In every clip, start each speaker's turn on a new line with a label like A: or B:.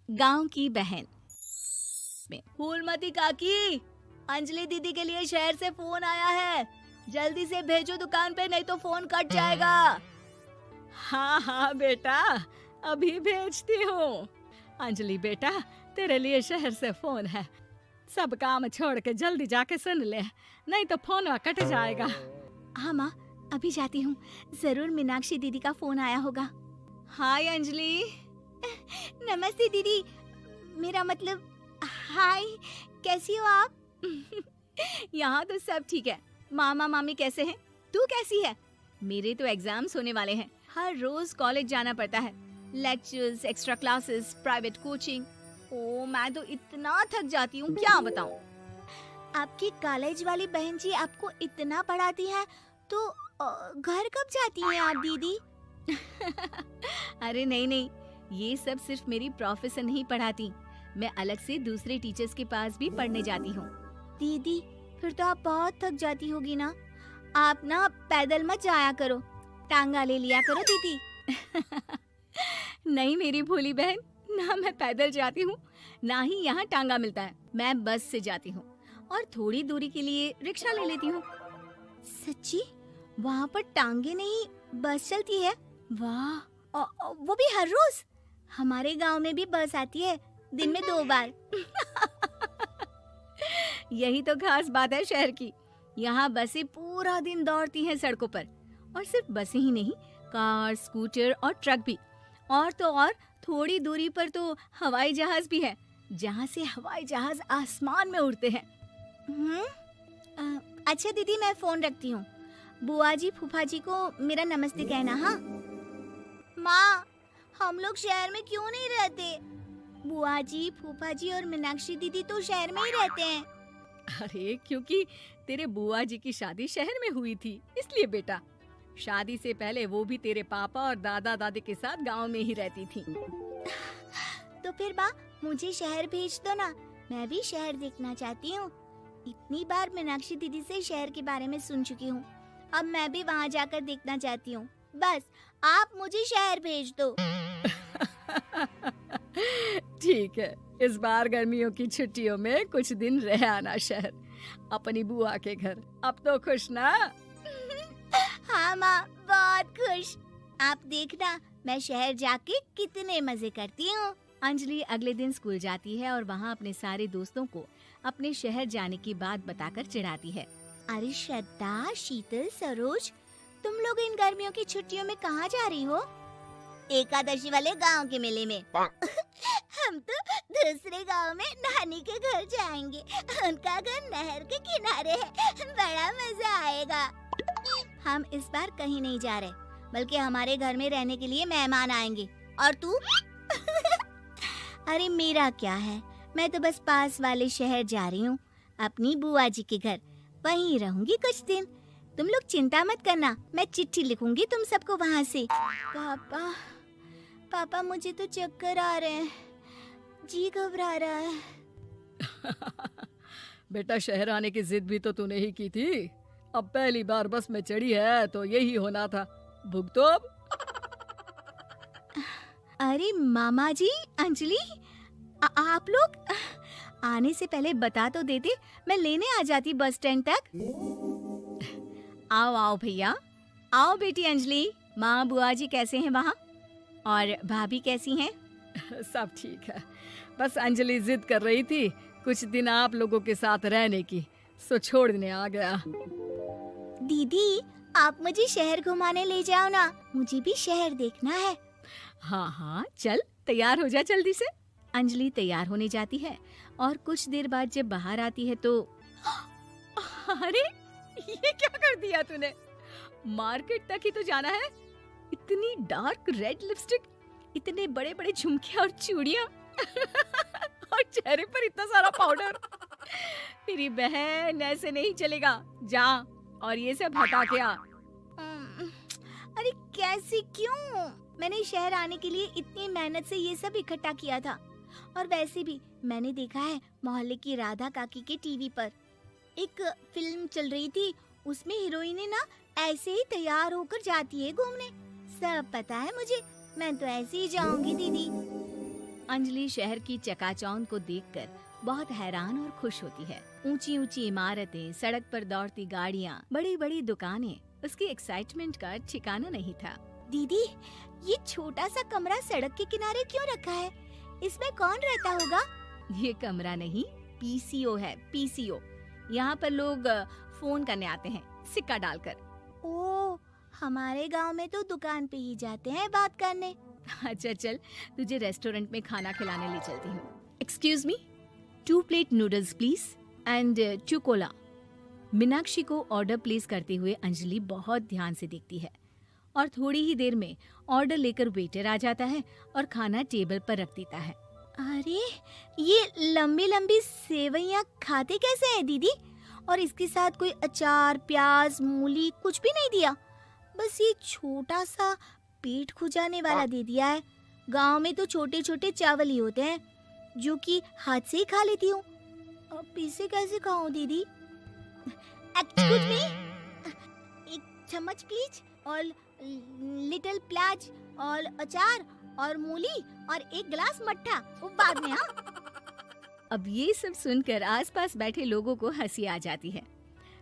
A: गांव की बहन में। फूलमती काकी, अंजलि दीदी के लिए शहर से फोन आया है, जल्दी से भेजो दुकान पे, नहीं तो फोन कट जाएगा। हाँ हाँ बेटा, अभी भेजती हूँ। अंजलि बेटा, तेरे लिए शहर से फोन है, सब काम छोड़ के जल्दी जाके सुन ले, नहीं तो फोन कट जाएगा। हाँ माँ, अभी जाती हूँ, जरूर मीनाक्षी दीदी का फोन आया होगा। हाय अंजलि। नमस्ते दीदी, मेरा मतलब हाय, कैसी हो आप? यहाँ तो सब ठीक है। मामा मामी कैसे हैं? तू कैसी है? मेरे तो एग्जाम्स होने वाले हैं, हर रोज कॉलेज जाना पड़ता है, lectures, extra classes, private coaching. ओ मैं तो इतना थक जाती हूँ, क्या बताऊँ। आपकी कॉलेज वाली बहन जी आपको इतना पढ़ाती है, तो घर कब जाती हैं आप दीदी? अरे नहीं नहीं, ये सब सिर्फ मेरी प्रोफेसर नहीं पढ़ाती, मैं अलग से दूसरे टीचर्स के पास भी पढ़ने जाती हूँ। दीदी फिर तो आप बहुत थक जाती होगी ना, आप ना पैदल मत जाया करो, टांगा ले लिया करो दीदी। नहीं मेरी भोली बहन, ना मैं पैदल जाती हूँ, ना ही यहाँ टांगा मिलता है, मैं बस से जाती हूँ और थोड़ी दूरी के लिए रिक्शा ले लेती हूँ। सच्ची? वहाँ पर टांगे नहीं बस चलती है? वाह, वो भी हर रोज? हमारे गांव में भी बस आती है, दिन में 2 बार। यही तो खास बात है शहर की, यहाँ बसें पूरा दिन दौड़ती हैं सड़कों पर, और सिर्फ बसें ही नहीं, कार, स्कूटर और ट्रक भी, और तो और थोड़ी दूरी पर तो हवाई जहाज भी है, जहाँ से हवाई जहाज आसमान में उड़ते हैं। अच्छा दीदी, मैं फोन रखती हूँ, बुआ जी फूफा जी को मेरा नमस्ते कहना। हाँ माँ, हम लोग शहर में क्यों नहीं रहते? बुआ जी, फूफा जी और मीनाक्षी दीदी तो शहर में ही रहते हैं। अरे क्योंकि तेरे बुआ जी की शादी शहर में हुई थी, इसलिए बेटा। शादी से पहले वो भी तेरे पापा और दादा दादी के साथ गांव में ही रहती थी। तो फिर माँ, मुझे शहर भेज दो ना, मैं भी शहर देखना चाहती हूँ। इतनी बार मीनाक्षी दीदी से शहर के बारे में सुन चुकी हूँ, अब मैं भी वहाँ जाकर देखना चाहती हूँ। बस आप मुझे शहर भेज दो। ठीक है, इस बार गर्मियों की छुट्टियों में कुछ दिन रह आना शहर, अपनी बुआ के घर। अब तो खुश ना? हाँ माँ, बहुत खुश। आप देखना मैं शहर जाके कितने मजे करती हूँ। अंजलि अगले दिन स्कूल जाती है और वहाँ अपने सारे दोस्तों को अपने शहर जाने की बात बताकर चिढ़ाती है। अरे श्रद्धा, शीतल, सरोज, तुम लोग इन गर्मियों की छुट्टियों में कहाँ जा रही हो? एकादशी वाले गांव के मेले में। हम तो दूसरे गांव में नानी के घर जाएंगे, उनका घर नहर के किनारे है, बड़ा मजा आएगा। हम इस बार कहीं नहीं जा रहे, बल्कि हमारे घर में रहने के लिए मेहमान आएंगे। और तू? अरे मेरा क्या है, मैं तो बस पास वाले शहर जा रही हूँ, अपनी बुआ जी के घर, वहीं रहूंगी कुछ दिन। तुम लोग चिंता मत करना, मैं चिट्ठी लिखूंगी तुम सबको वहाँ से। पापा मुझे तो चक्कर आ रहे हैं, जी घबरा रहा है। बेटा, शहर आने की जिद भी तो तूने ही की थी, अब पहली बार बस में चढ़ी है तो यही होना था, भुगतो अब। अरे मामा जी, अंजलि, आप लोग आने से पहले बता तो देते, मैं लेने आ जाती बस स्टैंड तक। आओ आओ भैया, आओ बेटी अंजलि। माँ बुआ जी कैसे हैं वहाँ, और भाभी कैसी हैं? सब ठीक है, बस अंजलि जिद कर रही थी कुछ दिन आप लोगों के साथ रहने की, सो छोड़ने आ गया। दीदी, आप मुझे शहर घुमाने ले जाओ ना, मुझे भी शहर देखना है। हाँ हाँ चल, तैयार हो जा जल्दी से। अंजलि तैयार होने जाती है और कुछ देर बाद जब बाहर आती है तो अरे ये क्या कर दिया तूने, मार्केट तक ही तो जाना है, इतनी डार्क रेड लिपस्टिक, इतने बड़े बड़े झुमके और चूड़ियां और चेहरे पर इतना सारा पाउडर। मेरी बहन, ऐसे नहीं चलेगा, जा और ये सब हटा के आ। अरे कैसे, क्यों? मैंने शहर आने के लिए इतनी मेहनत से ये सब इकट्ठा किया था, और वैसे भी मैंने देखा है मोहल्ले की राधा काकी के टीवी पर एक फिल्म चल रही थी, उसमें हीरोइनें ना ऐसे ही तैयार होकर जाती है घूमने। सब पता है मुझे, मैं तो ऐसे ही जाऊंगी दीदी। अंजलि शहर की चकाचौंध को देखकर बहुत हैरान और खुश होती है। ऊंची ऊंची इमारतें, सड़क पर दौड़ती गाड़ियाँ, बड़ी बड़ी दुकानें, उसकी एक्साइटमेंट का ठिकाना नहीं था।
B: दीदी, ये छोटा सा कमरा सड़क के किनारे क्यों रखा है? इसमें कौन रहता होगा?
A: ये कमरा नहीं, पीसीओ है, पीसीओ। यहाँ पर लोग फोन करने आते हैं, सिक्का डालकर।
B: ओह, हमारे गांव में तो दुकान पे ही जाते हैं बात करने।
A: अच्छा चल, तुझे रेस्टोरेंट में खाना खिलाने ले चलती हूँ। Excuse me, 2 plate noodles please and 2 Cola. Meenakshi को ऑर्डर प्लेस करते हुए अंजलि बहुत ध्यान से देखती है और थोड़ी ही देर में ऑर्डर लेकर वेटर आ जाता है और खाना टेबल पर रख देता है।
B: अरे, ये लंबी लंबी सेवइयाँ खाते कैसे हैं दीदी? और इसके साथ कोई अचार, प्याज, मूली कुछ भी नहीं दिया, बस ये छोटा सा पेट खुजाने वाला दे दिया है। गांव में तो छोटे छोटे चावल ही होते हैं जो कि हाथ से ही खा लेती हूँ। अब इसे कैसे खाऊं दीदी? एक्सक्यूज मी, एक चम्मच प्लीज, और लिटिल प्याज और अचार और मूली और एक गिलास मट्ठा, वो बाद में। हाँ,
A: अब ये सब सुनकर आसपास बैठे लोगों को हंसी आ जाती है।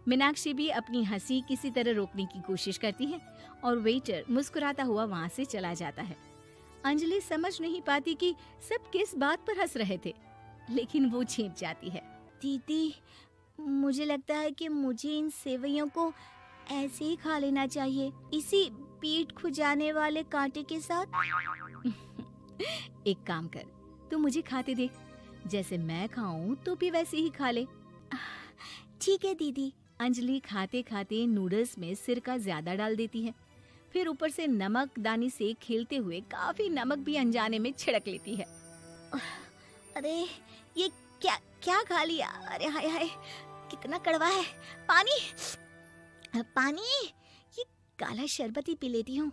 A: मीनाक्षी भी अपनी हंसी किसी तरह रोकने की कोशिश करती है और वेटर मुस्कुराता हुआ वहाँ से चला जाता है। अंजलि समझ नहीं पाती कि सब किस बात पर हंस रहे थे, लेकिन वो छिप जाती है।
B: दीदी, मुझे लगता है कि मुझे इन सेवइयों को ऐसे ही खा लेना चाहिए, इसी पेट खुजाने वाले कांटे के साथ।
A: एक काम कर, तू मुझे खाते देख, जैसे मैं खाऊं तो भी वैसे ही खा ले।
B: ठीक है दीदी।
A: अंजलि खाते खाते नूडल्स में सिरका ज्यादा डाल देती है, फिर ऊपर से नमक दानी से खेलते हुए काफी नमक भी अनजाने में छिड़क लेती है।
B: अरे, ये क्या क्या खा लिया? अरे हाय हाय, कितना कड़वा है। पानी पानी, ये काला शरबत ही पी लेती हूँ।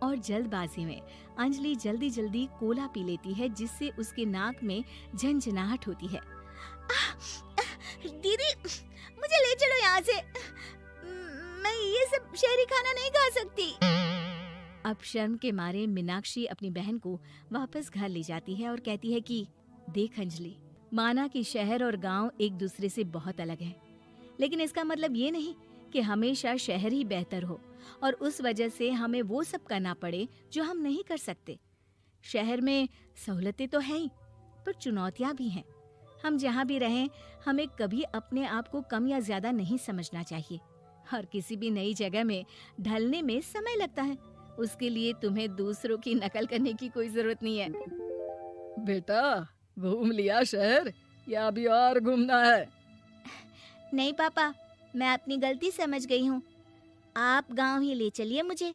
A: और जल्दबाजी में अंजलि जल्दी जल्दी कोला पी लेती है, जिससे उसके नाक में झंझनाहट होती है।
B: दीदी, मुझे ले चलो यहाँ से। मैं ये सब शहरी खाना नहीं खा सकती।
A: अब शर्म के मारे मीनाक्षी अपनी बहन को वापस घर ले जाती है और कहती है कि देख अंजलि, माना कि शहर और गांव एक दूसरे से बहुत अलग हैं, लेकिन इसका मतलब ये नहीं कि हमेशा शहर ही बेहतर हो और उस वजह से हमें वो सब करना पड़े जो हम नहीं कर सकते। शहर में सहूलतें तो हैं ही, पर चुनौतियां भी हैं। हम जहाँ भी रहें, हमें कभी अपने आप को कम या ज्यादा नहीं समझना चाहिए। और किसी भी नई जगह में ढलने में समय लगता है, उसके लिए तुम्हें दूसरों की नकल करने की कोई जरूरत नहीं है।
C: बेटा, घूम लिया शहर या अभी और घूमना है?
B: नहीं पापा, मैं अपनी गलती समझ गई हूँ। आप गांव ही ले चलिए मुझे।